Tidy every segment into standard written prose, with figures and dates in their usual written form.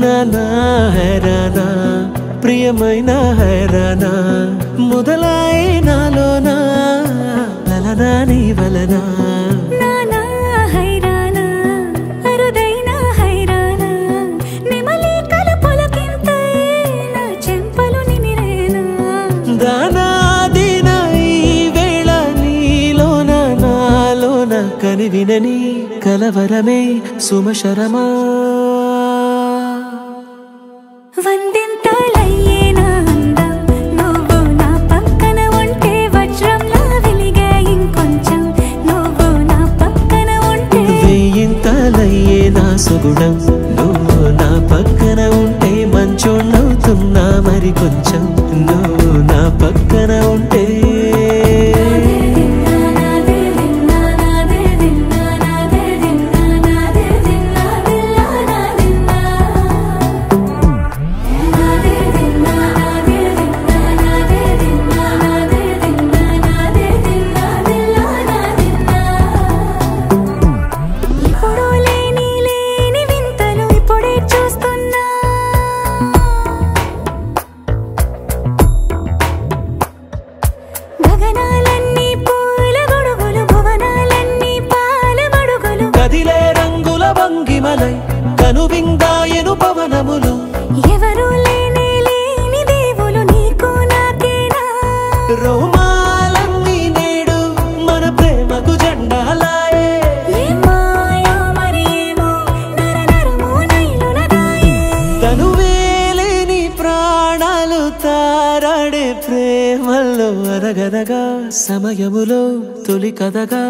నానా హైరానా ప్రియమైన హైరానా మొదలై నాలోనా లలనా నీ వలనా నానా హైరానా అరుదైన హైరానా నిమలి కలపులకింతై నా చెంపలు నిమిరేనా దానాదిన ఈ వేళ నీలోన నాలోన కనివినని కలవరమే సుమశరమా వందింతలయ్యేనా అందం నువ్వు నా పక్కన ఉంటే వజ్రంలా వెలిగే ఇంకొంచెం నువ్వు నా పక్కన ఉంటే వెయ్యింతలయ్యే నా సుగుణం నువ్వు నా పక్కన ఉంటే మంచోళ్ళవుతున్నా మరి కొంచెం నువ్వు నా పక్కన ఉంటే కదిలే రంగుల వంగిమలై కనువిందాయను పవనములు ఎవరు లేని దేవులు నీకు నాకేనా రోమాలన్నీ నేడు మన ప్రేమకు జెండాలాయే మాయో మరేమో నరనరమో నైలునదాయే తనువేలేని ప్రాణాలు తారాడే ప్రేమల్లో అరగదగా సమయములో తొలి కథగా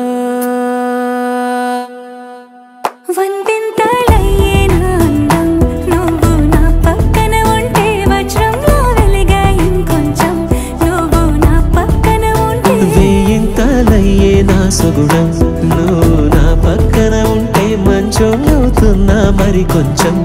వందింతలయ్యేనా అందం నువ్వు నా పక్కన ఉంటే వజ్రంలా వెలిగే ఇంకొంచెం నువ్వు నా పక్కన ఉంటే వెయ్యింతలయ్యే నా సుగుణం నువ్వు నా పక్కన ఉంటే మంచోళ్ళవుతున్నా మరి కొంచెం